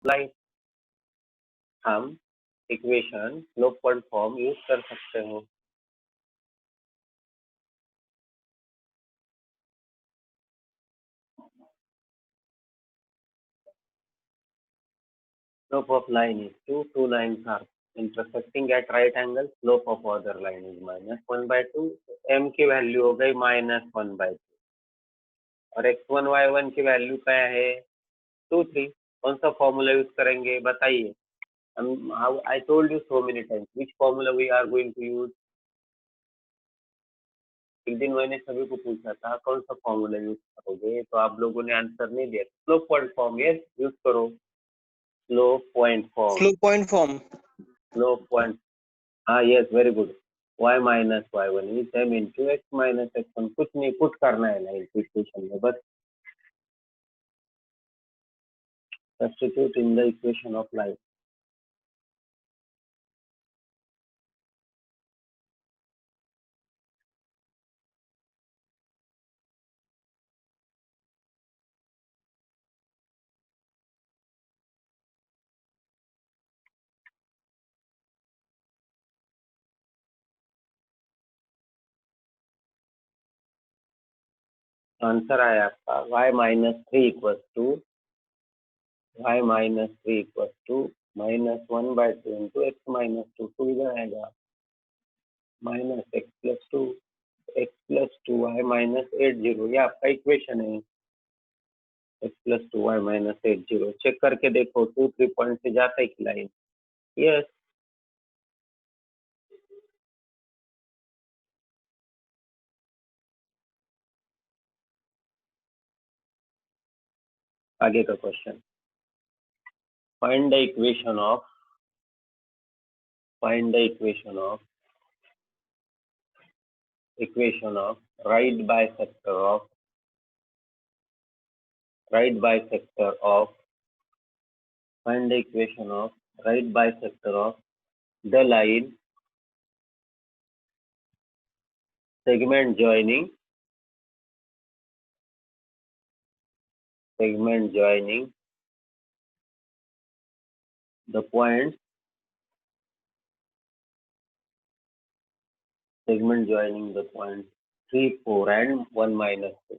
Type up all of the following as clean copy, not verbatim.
Line, हम equation slope point form use कर सकते हो। Slope of line is 2. Two lines are intersecting at right angle. Slope of other line is -1/2. M की value हो गई -1/2 और x1 y1 की वैल्यू क्या है 2 3। कौन सा फॉर्मूला यूज करेंगे बताइए। I told you so many times which formula we are going to use. एक दिन मैंने सभी को पूछा था कौन सा फॉर्मूला यूज करोगे, तो आप लोगों ने आंसर नहीं दिया। Slope point form yes use करो। Slope point form, slope point form, slope point, हाँ yes very good. y minus y one is m into x minus x one, कुछ नहीं पुट करना है ना इक्वेशन में, बस substitute in the equation of line. Answer आया आपका y minus three equal to -1/2 into x minus two, two इधर आएगा माइनस x+2 y माइनस 80, ये आपका इक्वेशन है। x+2 y माइनस 80 चेक करके देखो 2 3 पॉइंट से जाता है कि लाइन, यस। आगे का question, find the equation of right bisector of find the equation of right bisector of the line segment joining the points 3 4 and 1 minus 2,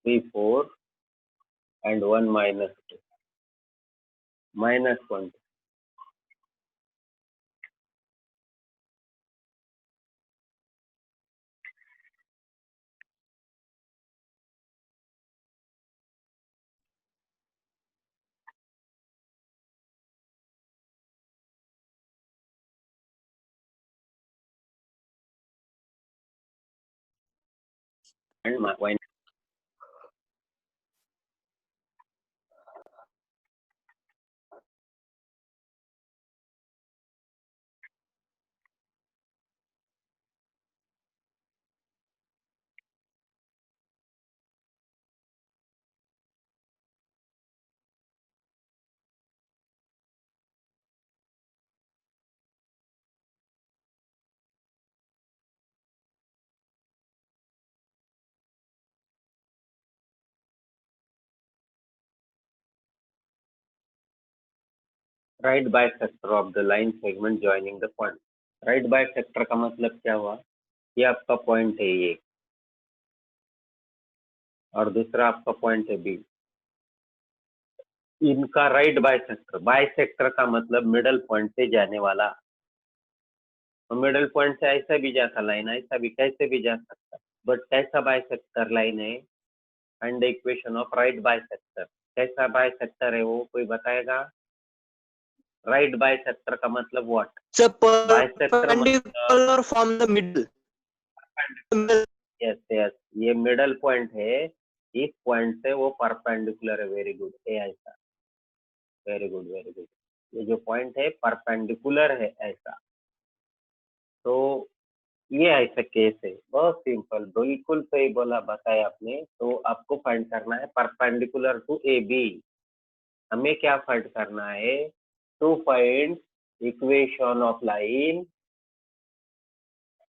3 4 and 1 minus 2 minus 1 and 1 right bisector of the line segment joining the point. Right bisector का मतलब क्या हुआ, ये आपका point है ये और दूसरा आपका पॉइंट है बी, इनका राइट बाइसेक्टर का मतलब मिडल पॉइंट से जाने वाला। तो मिडल पॉइंट से ऐसा भी जाता लाइन, ऐसा भी कैसे भी जा सकता, बट कैसा बाइसेक्टर लाइन है। And equation of right bisector, कैसा बाइसेक्टर है वो कोई बताएगा। राइट बाइसेक्टर का मतलब what, bisector perpendicular from the middle, yes yes, ये मिडल पॉइंट है, इस पॉइंट से वो परपेंडिकुलर है। वेरी गुड, ए ऐसा, वेरी गुड वेरी गुड, ये जो पॉइंट है परपेंडिकुलर है ऐसा। तो ये ऐसा केस है, बहुत सिंपल, बिल्कुल सही बोला बताया आपने। तो आपको फाइंड करना है परपेंडिकुलर टू ए बी। हमें क्या फाइंड करना है, to find equation of line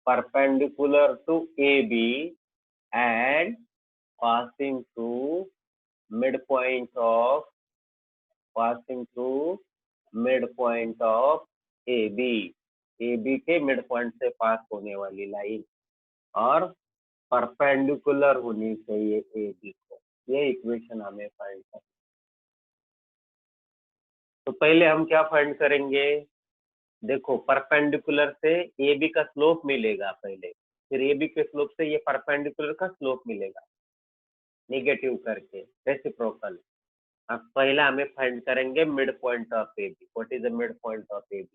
perpendicular to AB and passing through midpoint of passing through midpoint of AB, AB के midpoint से पास होने वाली लाइन और परपेंडिकुलर होनी चाहिए AB को। ये इक्वेशन हमें फाइंड करना। तो पहले हम क्या फाइंड करेंगे, देखो परपेंडिकुलर से AB का स्लोप मिलेगा पहले, फिर AB के स्लोप से ये परपेंडिकुलर का स्लोप मिलेगा नेगेटिव करके रेसिप्रोकल। अब पहला हमें फाइंड करेंगे mid point of AB। What is the mid point of AB?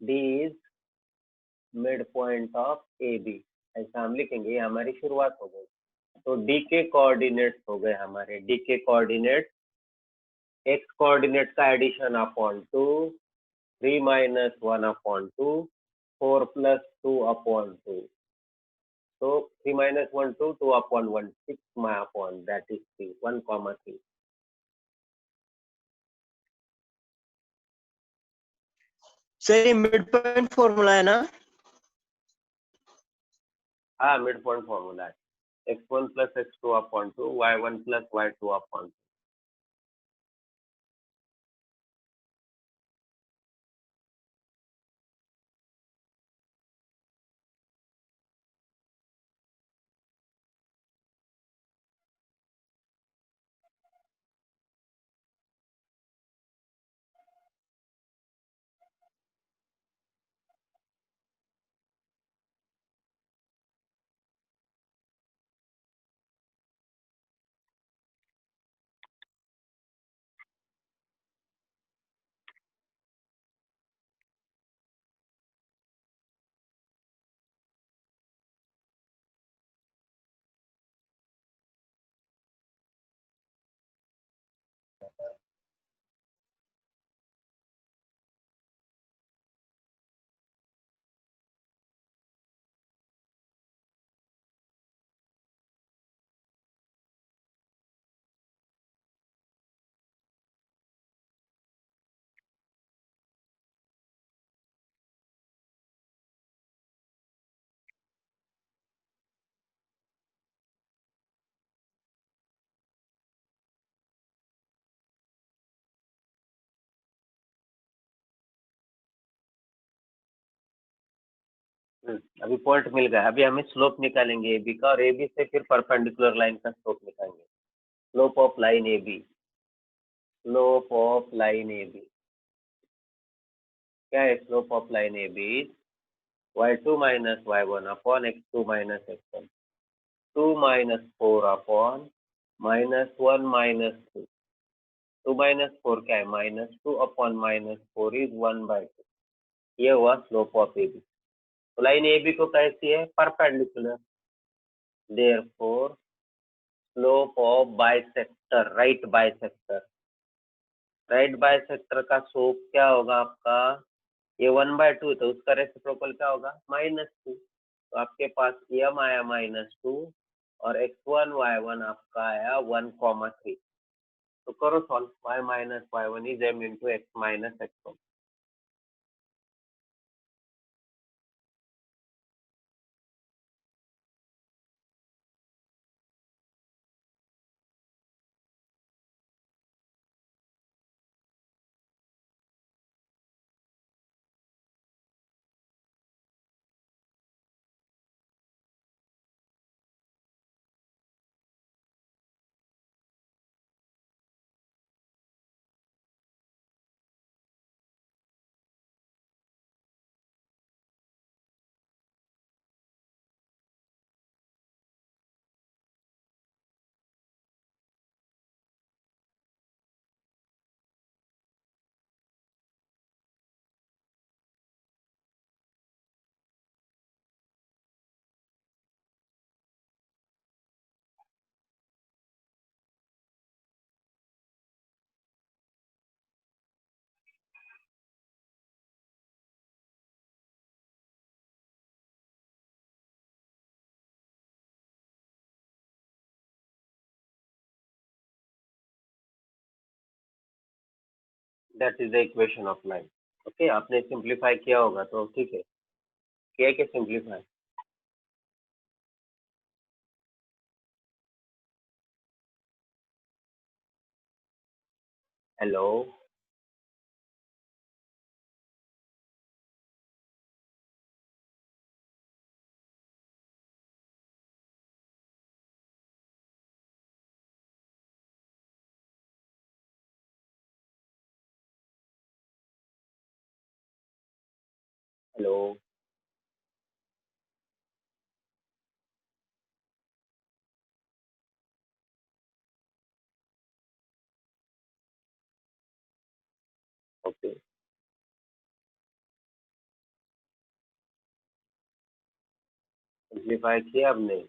D is mid point of AB, ऐसा हम लिखेंगे। ये हमारी शुरुआत हो गई। तो D के कोऑर्डिनेट्स हो गए हमारे, D के कोऑर्डिनेट x कोऑर्डिनेट का addition upon 2, 3 minus 1 upon 2, 4 plus 2 upon 2। So 3 minus 1, 2, 2 upon 1, 6 my upon, that is 3, 1 comma 3. Sir ये मिड पॉइंट फॉर्मूला है ना? हाँ, मिड पॉइंट फॉर्मूला है x1 plus x2 upon 2, y1 plus y2 upon 2. अभी point मिल गया। अभी हमें स्लोप निकालेंगे AB का, और AB से फिर परपेंडिकुलर लाइन का स्लोप निकालेंगे। Slope of line AB, slope of line AB क्या है? Slope of line AB y2 minus y1 upon x2 minus x1, 2 minus 4 upon minus 1 minus 2. 2 minus 4 क्या है? minus 2 upon minus 4 is 1/2. ये हुआ slope of AB। तो line AB को कैसी है? Perpendicular. Therefore slope of bisector, right bisector, right bisector का slope क्या होगा आपका? ये 1/2, तो उसका रेसिप्रोकल क्या होगा? -2। तो आपके पास m आया -2 और x1 y1 आपका आया 1,3। तो करो solve. y minus y1 is m into x minus x1. That is the equation of line. Okay, आपने सिंप्लीफाई किया होगा तो ठीक है। किया कि simplify? Hello, hello, okay, simplify किया आपने?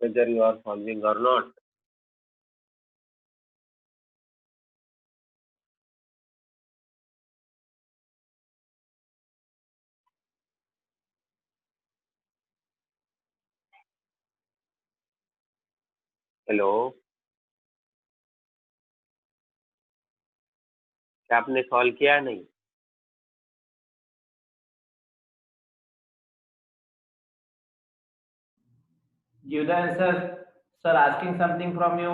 whether you are solving or not? Hello, क्या आपने सॉल्व किया नहीं? Give the answer. Sir, asking something from you.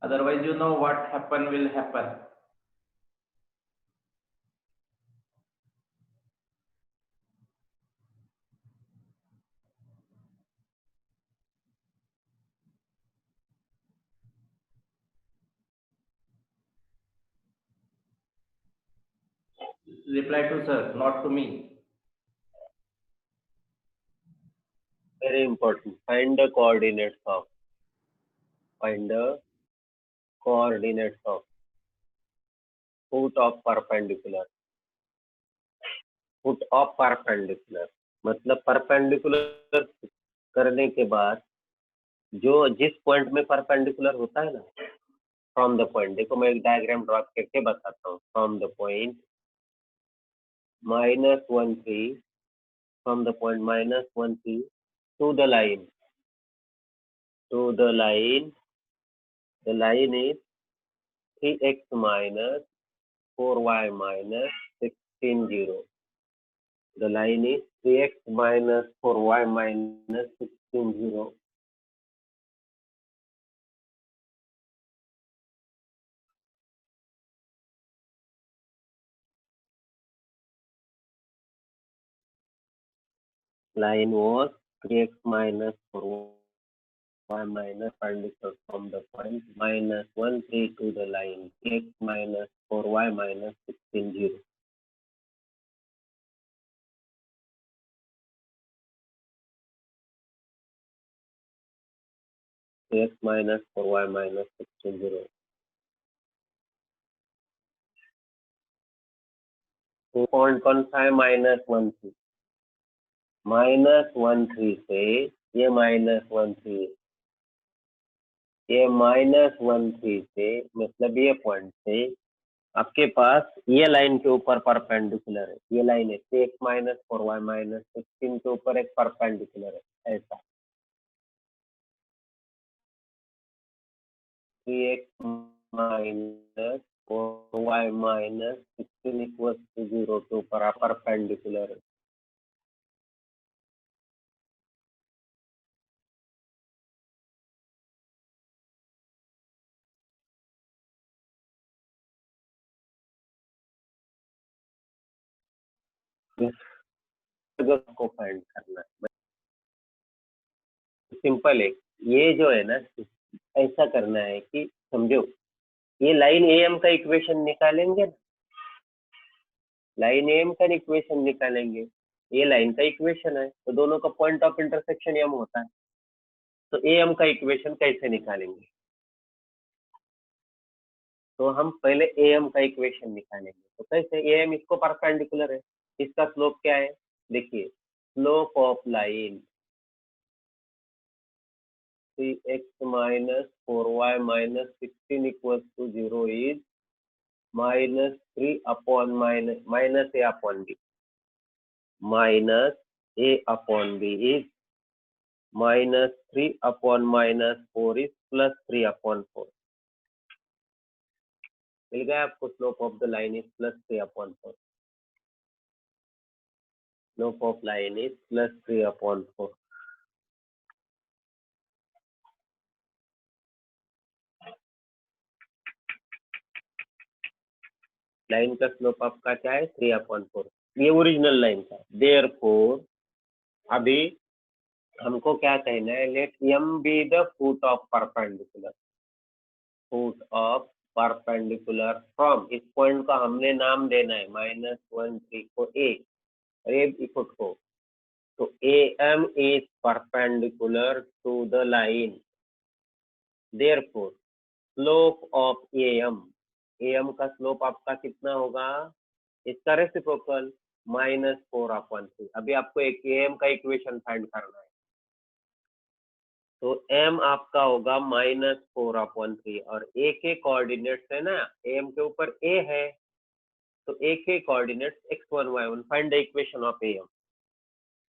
Otherwise, you know what happen will happen. Reply to sir, not to me. Very important. Find the coordinates of foot of perpendicular. Foot of perpendicular मतलब perpendicular करने के बाद जो जिस point में perpendicular होता है ना, फ्रॉम द पॉइंट, देखो मैं एक डायग्राम ड्रॉ करके बताता हूँ. From the point -1 3, from the point -1 3 to the line, the line is 3x minus 4y minus 16 0. The line is 3x minus 4y minus 16 0. Line was 3x minus 4y minus perpendicular from the point -1 3 to the line 3x minus 4y minus 16 0. x minus 4y minus 16 0. तो point कौन सा है? -1 3. -1 3 से ये -1 3, ये -1 3 से मतलब ये पॉइंट से आपके पास ये लाइन के ऊपर परपेंडिकुलर है. ये लाइन है 3x minus 4y minus 16 के ऊपर एक परपेंडिकुलर है ऐसा. 3x minus 4y minus 16 equals to 0 के ऊपर परपेंडिकुलर है. को फाइंड करना है. सिंपल है. ये जो है ना, ऐसा करना है कि समझो, ये लाइन एम का इक्वेशन निकालेंगे ना, लाइन एम का इक्वेशन निकालेंगे. ये लाइन का इक्वेशन है तो दोनों का पॉइंट ऑफ इंटरसेक्शन एम होता है. तो एम का इक्वेशन कैसे निकालेंगे? तो हम पहले एम का इक्वेशन निकालेंगे. तो कैसे? एम इसको परपेंडिकुलर है. इसका स्लोप क्या है? देखिए, slope of line 3x minus 4y minus 16 equals to 0 is minus 3 upon minus a upon b. Minus a upon b is minus 3 upon minus 4 is plus 3 upon 4. मिल गया आपको? Slope of the line is plus 3 upon 4. Slope of line is plus 3 upon 4. Line का slope आपका क्या है? 3 upon 4. ये original line का. Therefore, अभी हमको क्या कहना है? Let m be the foot of perpendicular. Foot of perpendicular from इस पॉइंट का हमने नाम देना है -1 3 को a और ये फुट को. तो am is perpendicular to the line. Therefore, slope of am का स्लोप आपका कितना होगा? इसका रेसिप्रोकल -4 upon 3. अभी आपको एक am का इक्वेशन फाइंड करना है. तो m आपका होगा -4 upon 3 और a के कोऑर्डिनेट्स है ना, am के ऊपर a है तो a के coordinates x1 y1. Find the equation of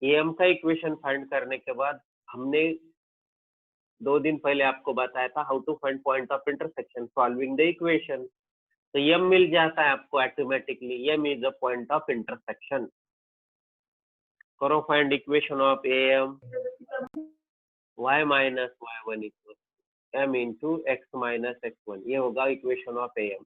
am का इक्वेशन फाइंड करने के बाद हमने 2 दिन पहले आपको बताया था how to find point of intersection solving the equation. तो m मिल जाता है आपको automatically. m is the point of intersection. करो find equation of am. y minus y1 equals m into x minus x1. ये होगा equation of am.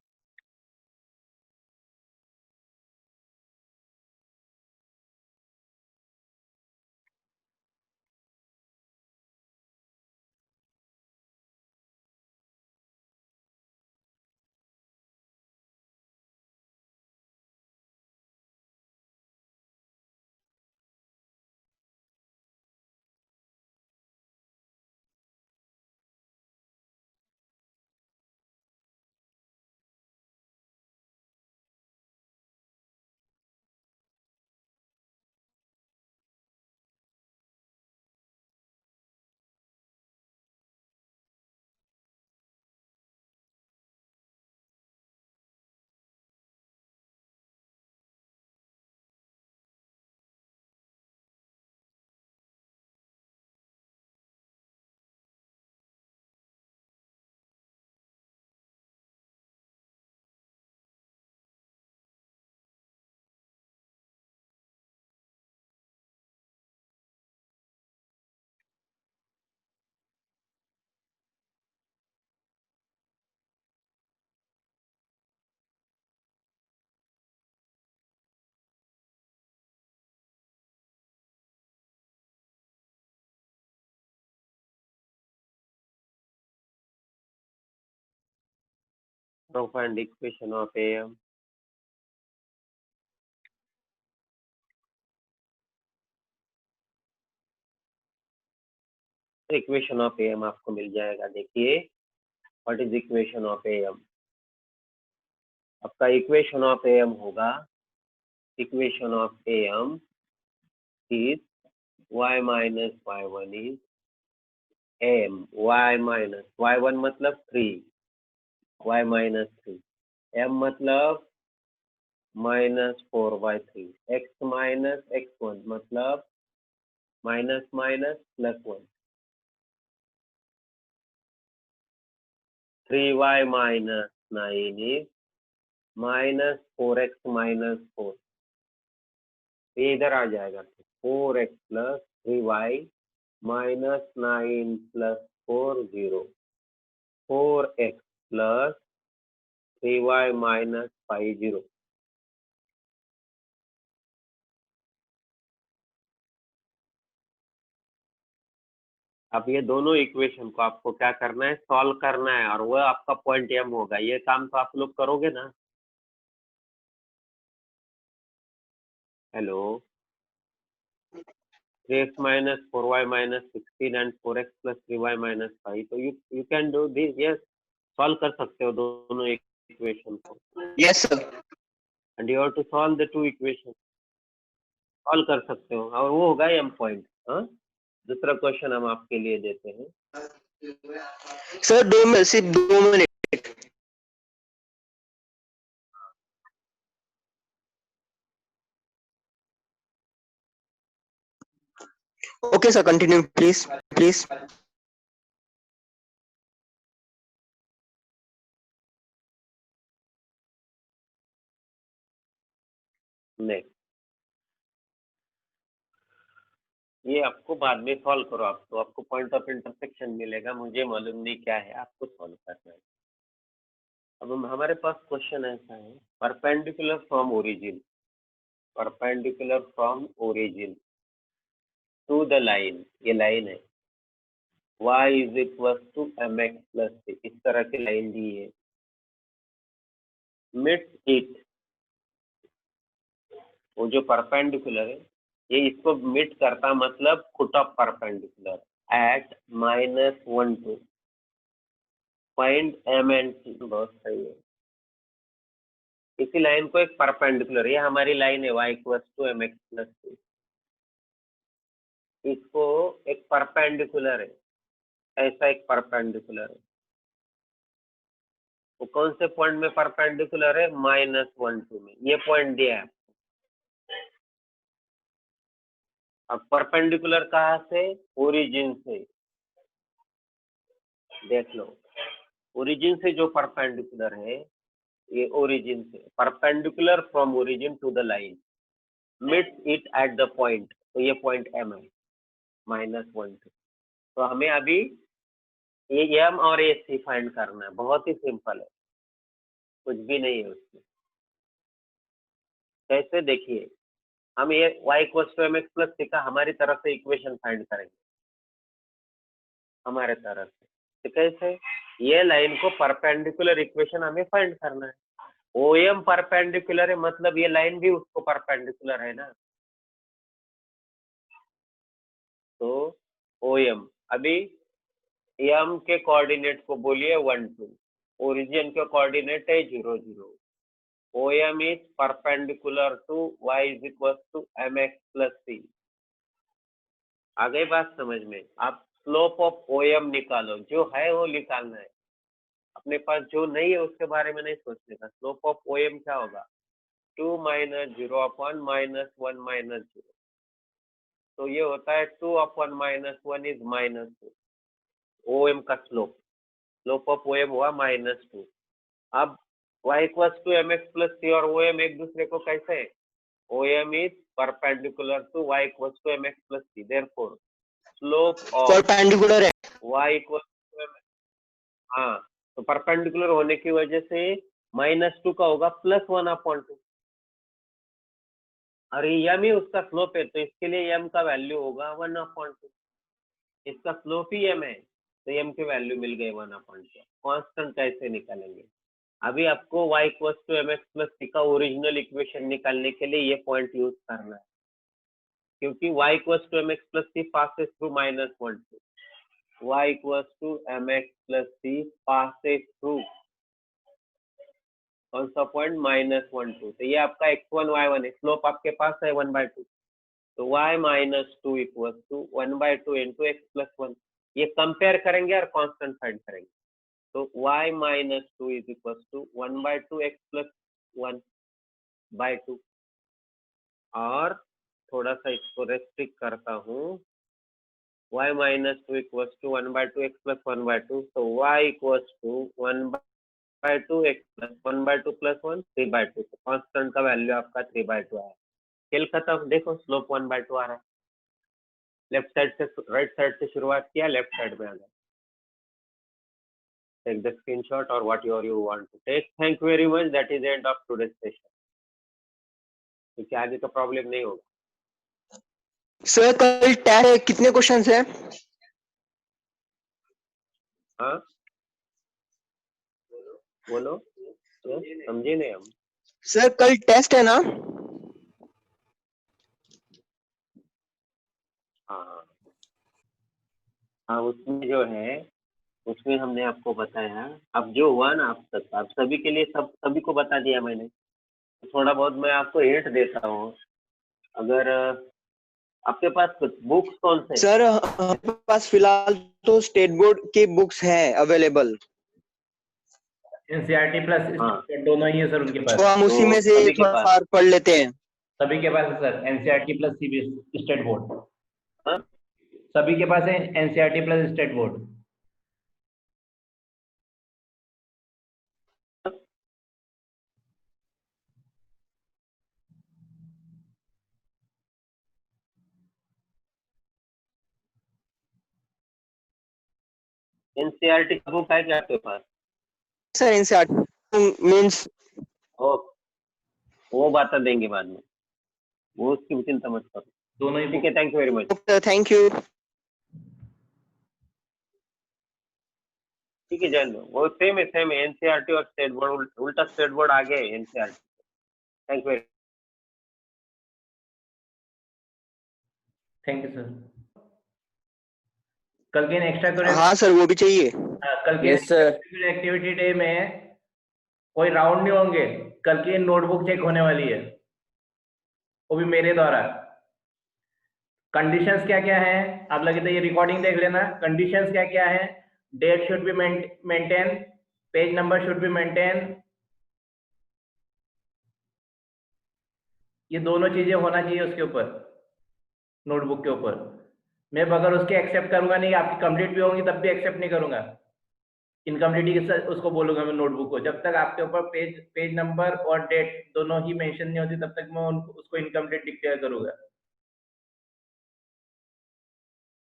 Now find equation of am. Equation of am आपको मिल जाएगा. देखिए what is equation of am. आपका equation of am होगा, equation of am is y minus y1 is m. y minus y1 मतलब 3, y minus 3, m मतलब -4/3, x minus x1 मतलब minus minus plus 1. 3y minus 9 is minus 4x minus 4. ये इधर आ जाएगा. 4x plus 3y minus 9 plus 4 0. 4x plus 3y minus 5 0. अब ये दोनों equation को आपको क्या करना है? सॉल्व करना है और वो आपका पॉइंट m होगा. ये काम तो आप लोग करोगे ना? Hello. 3x minus 4y minus 16 and 4x plus 3y minus 5. तो you can do this. Yes, solve कर सकते हो दोनों इक्वेशन को. Yes, sir. And you have to solve the two equation. Solve कर सकते हो और वो होगा m पॉइंट. हाँ, दूसरा क्वेश्चन हम आपके लिए देते हैं. सर 2 मिनट, सिर्फ 2 minute. Okay sir, continue please please. Next, ये आपको बाद में सॉल्व करो, आपको पॉइंट ऑफ इंटरसेक्शन मिलेगा, मुझे मालूम नहीं क्या है, आपको सॉल्व करना है। अब हमारे पास क्वेश्चन ऐसा है, perpendicular from origin to the line, ये लाइन है y is equal to mx plus c, इस तरह की लाइन दी है। मिड इट, वो जो परपेंडिकुलर है ये इसको मिट करता, मतलब foot of perpendicular eight -1 2, find m and c। बहुत सही है। इसी लाइन को एक परपेंडिकुलर, ये हमारी लाइन है y equal to mx plus c, इसको एक परपेंडिकुलर है, ऐसा एक परपेंडिकुलर है। वो कौन से पॉइंट में परपेंडिकुलर है? -1 2 में, ये पॉइंट दिया है। अब परपेंडिकुलर कहाँ से? ओरिजिन से। देख लो, ओरिजिन से जो परपेंडिकुलर है, ये ओरिजिन से perpendicular from origin to the line, meets it at the point, तो ये पॉइंट m है, -1 2। तो हमें अभी ये m और ये c फाइंड करना है, बहुत ही सिंपल है, कुछ भी नहीं है उसमें। कैसे? देखिए, हम ये y equals to mx plus c का हमारी तरफ से इक्वेशन फाइंड करेंगे, हमारे तरफ से। तो कैसे? ये लाइन को परपेंडिकुलर इक्वेशन हमें फाइंड करना है। OM परपेंडिकुलर है, मतलब ये लाइन भी उसको परपेंडिकुलर है ना। तो OM, अभी M के कोऑर्डिनेट को बोलिए 1 2, ओरिजिन के कोऑर्डिनेट है 0 0। OM is perpendicular to y is equal to mx plus c। आ गई बात समझ में? आप स्लोप ऑफ OM निकालो, जो है वो निकालना है, अपने पास जो नहीं है उसके बारे में नहीं सोचने का। स्लोप ऑफ OM क्या होगा? 2 - 0 अपॉन -1 - 0, तो ये होता है 2 अपॉन -1 इज -2। OM का स्लोप ऑफ OM हुआ -2। अब y equals to mx plus c और OM एक दूसरे को कैसे है? OM is perpendicular to y equals to mx plus c, therefore slope of perpendicular है। y इक्वल्स टू mx, हाँ, तो परपेंडिकुलर होने की वजह से -2 का होगा +1 अपॉन 2, और m ही उसका स्लोप है, तो इसके लिए m का वैल्यू होगा 1 अपॉन 2। इसका स्लोप ही m है, तो m की वैल्यू मिल गई 1 अपॉन 2। कांस्टेंट कैसे निकालेंगे? अभी आपको y equals to mx plus c का ओरिजिनल इक्वेशन निकालने के लिए ये पॉइंट यूज करना है, क्योंकि y equals to mx plus c passes through -1 2, y equals to mx plus c passes through कौन सा पॉइंट? -1 2। तो ये आपका x1 y1 है, स्लोप आपके पास है 1/2, तो y -2 equals to 1/2 into x plus 1। ये कंपेयर करेंगे और कांस्टेंट फाइंड करेंगे, तो y -2 is equals to 1/2 x plus 1/2, और थोड़ा सा इसको रेस्ट्रिक्ट करता हूँ, y -2 equals to 1/2 x plus 1/2, तो y equals to 1/2 x plus 1/2 plus 1 3/2, तो कांस्टेंट का वैल्यू आपका 3/2 आया। खेल खत्म। देखो स्लोप 1/2 आ रहा है, लेफ्ट साइड से राइट साइड से शुरुआत किया, लेफ्ट साइड में आ गया। Take the screenshot or whatever you want to take. Thank you very much. That is the end of today's session. क्योंकि आगे का प्रॉब्लम नहीं होगा। सर कल टेस्ट है, कितने क्वेश्चंस है? हाँ बोलो, समझे नहीं हम। सर कल टेस्ट है ना? हाँ हाँ, उसमें जो है, उसमें हमने आपको बताया, अब जो हुआ ना आप तक, आप सभी के लिए सभी को बता दिया मैंने। थोड़ा बहुत मैं आपको हिंट देता हूँ, अगर आपके पास बुक्स कौन से? सर हमारे पास फिलहाल तो स्टेट बोर्ड की बुक्स हैं अवेलेबल, एनसीईआरटी प्लस हाँ। दोनों ही है सर उनके तो पास। हम उसी में से सभी के थोड़ा पास? फार पढ़ लेते हैं। सभी के पास है sir NCERT plus CBSE state board. हाँ? सभी के पास है NCERT plus state board. NCERT का बुक है क्या आपके पास? सर एनसीईआरटी मींस ओ, वो बात देंगे बाद में, वो उसकी चिंता मत करो। दोनों ही ठीक है, thank you very much. Thank you. ठीक है जैन, वो सेम है एनसीईआरटी और स्टेट बोर्ड, उल्टा स्टेट बोर्ड आगे है NCERT. Thank you. Thank you sir. कल के एक्स्ट्रा हाँ सर वो भी चाहिए। कल के यस सर। एक्टिविटी डे में कोई राउंड नहीं होंगे। कल की नोटबुक चेक होने वाली है, वो भी मेरे द्वारा। कंडीशंस क्या क्या है आप लगे तो ये रिकॉर्डिंग देख लेना। कंडीशंस क्या क्या है? Date should be maintain, page number should be maintain, ये दोनों चीजें होना चाहिए उसके ऊपर, नोटबुक के ऊपर। मैं अगर उसके एक्सेप्ट करूंगा नहीं, आपकी कंप्लीट भी होंगी तब भी एक्सेप्ट नहीं करूंगा। इनकम्प्लीट उसको बोलूंगा मैं नोटबुक को। जब तक आपके ऊपर पेज नंबर और डेट दोनों ही मेंशन नहीं होती तब तक मैं उसको इनकम्प्लीट डिक्लेयर करूंगा।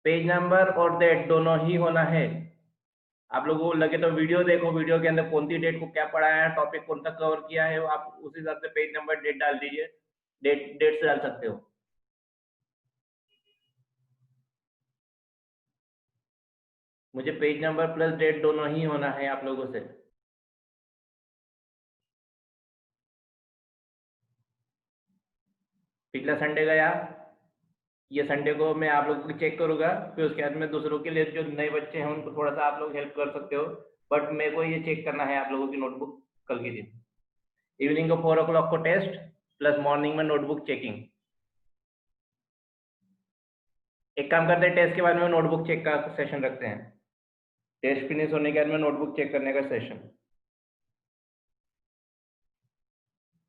पेज नंबर और डेट दोनों ही होना है। आप लोगों को लगे तो वीडियो देखो, वीडियो के अंदर कौन सी डेट को क्या पढ़ाया है, टॉपिक कौन सा कवर किया है, आप उस हिसाब से पेज नंबर डेट डाल दीजिए। डेट से डाल सकते हो। मुझे पेज नंबर प्लस डेट दोनों ही होना है आप लोगों से। पिछला संडे गया, ये संडे को मैं आप लोगों की चेक करूंगा, फिर उसके बाद में दूसरों के लिए जो नए बच्चे हैं उनको थोड़ा सा आप लोग हेल्प कर सकते हो। बट मेरे को ये चेक करना है आप लोगों की नोटबुक कल के दिन। इवनिंग को 4 o'clock को टेस्ट प्लस मॉर्निंग में नोटबुक चेकिंग। एक काम करते हैं, टेस्ट के बाद में नोटबुक चेक का सेशन रखते हैं। टेस्ट फिनिश होने के बाद में नोटबुक चेक करने का सेशन,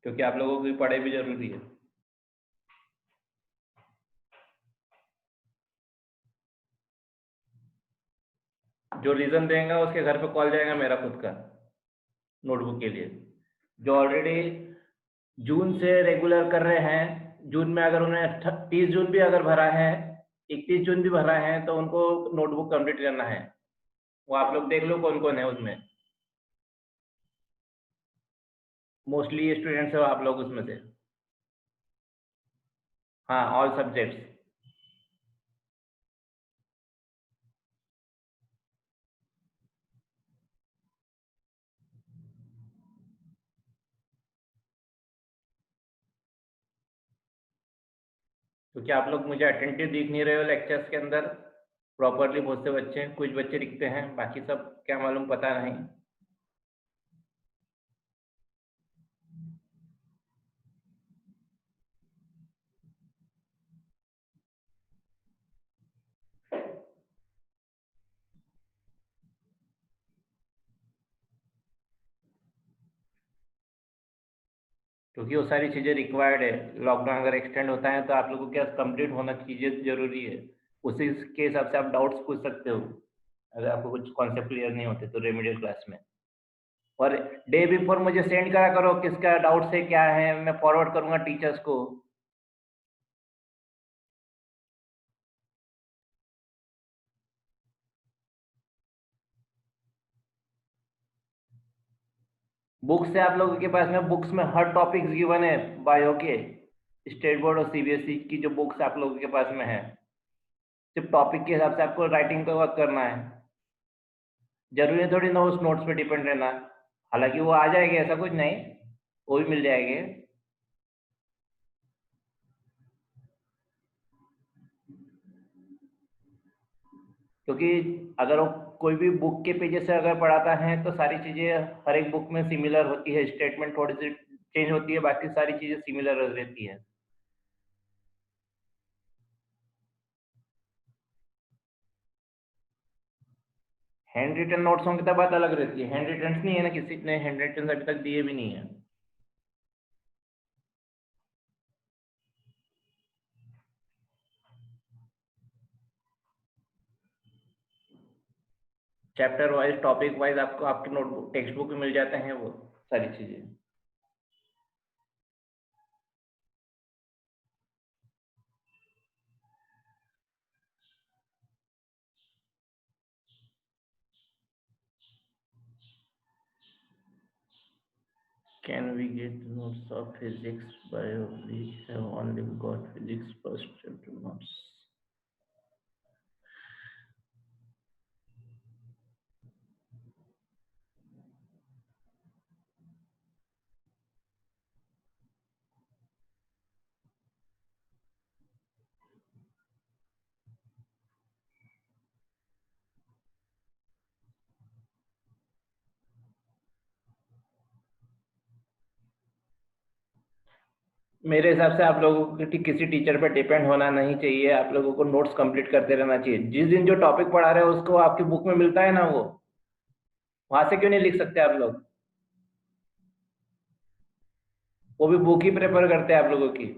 क्योंकि आप लोगों की पढ़ाई भी जरूरी है। जो रीजन देगा उसके घर पे कॉल जाएगा मेरा खुद का नोटबुक के लिए। जो ऑलरेडी जून से रेगुलर कर रहे हैं, जून में अगर उन्हें 30 जून भी अगर भरा है, 31 जून भी भरा है, तो उनको नोटबुक कंप्लीट करना है। वो आप लोग देख लो कौन कौन है उसमें। मोस्टली स्टूडेंट्स हो आप लोग उसमें से। हाँ, ऑल सब्जेक्ट्स। क्योंकि आप लोग मुझे अटेंटिव दिख नहीं रहे हो लेक्चर्स के अंदर प्रॉपरली। बहुत से बच्चे हैं, कुछ बच्चे दिखते हैं, बाकी सब क्या मालूम, पता नहीं। क्योंकि वो सारी चीजें रिक्वायर्ड है। लॉकडाउन अगर एक्सटेंड होता है तो आप लोगों के पास कंप्लीट होना चीजें जरूरी है। उसी के हिसाब से आप डाउट्स पूछ सकते हो अगर आपको कुछ कॉन्सेप्ट क्लियर नहीं होते तो रेमेडियल क्लास में। और डे बिफोर मुझे सेंड करा करो किसका डाउट है क्या है, मैं फॉरवर्ड करूंगा टीचर्स को। बुक्स से आप लोगों के पास में बुक्स में हर टॉपिक गिवन है बायो के, स्टेट बोर्ड और सीबीएसई की जो बुक्स आप लोगों के पास में है। सिर्फ टॉपिक के हिसाब से आपको राइटिंग का वर्क करना है। जरूरी थोड़ी ना उस नोट्स पे डिपेंड रहना। हालांकि वो आ जाएंगे, ऐसा कुछ नहीं, वो भी मिल जाएंगे। क्योंकि अगर वो कोई भी बुक के पेजेस से अगर पढ़ाता है तो सारी चीजें हर एक बुक में सिमिलर होती है। स्टेटमेंट थोड़ी सी चेंज होती है, बाकी सारी चीजें सिमिलर रहती है। हैंड रिटन नोट्स होंगे तो बात अलग रहती है, हैंड रिटन नहीं है ना, किसी ने हैंड रिटन अभी तक दिए भी नहीं है। चैप्टर वाइज टॉपिक वाइज आपको आपके नोटबुक टेक्स्ट बुक में मिल जाते हैं वो सारी चीजें। Can we get notes of physics, bio? We have only got physics first chapter notes. मेरे हिसाब से आप लोगों को किसी टीचर पर डिपेंड होना नहीं चाहिए, आप लोगों को नोट्स कंप्लीट करते रहना चाहिए। जिस दिन जो टॉपिक पढ़ा रहे हो उसको आपकी बुक में मिलता है ना, वो वहां से क्यों नहीं लिख सकते आप लोग? वो भी बुक ही प्रेफर करते हैं आप लोगों की।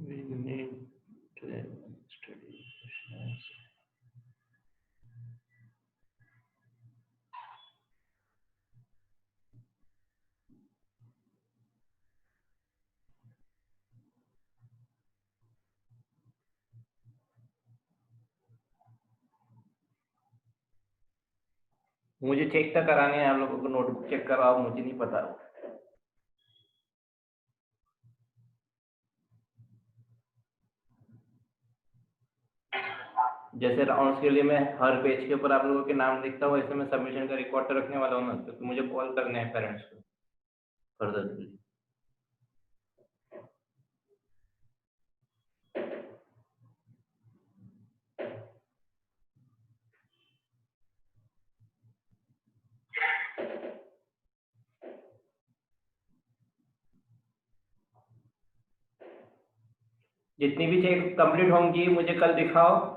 We need to study questions. मुझे चेक तो करानी है, आप लोगों को नोटबुक चेक कराओ, मुझे नहीं पता। जैसे राउंड्स के लिए मैं हर पेज के ऊपर आप लोगों के नाम लिखता हूँ, ऐसे मैं सबमिशन का रिकॉर्ड तो रखने वाला हूँ ना, क्योंकि मुझे कॉल करने हैं पेरेंट्स को फर्दर के लिए। जितनी भी चेक कंप्लीट होंगी मुझे कल दिखाओ,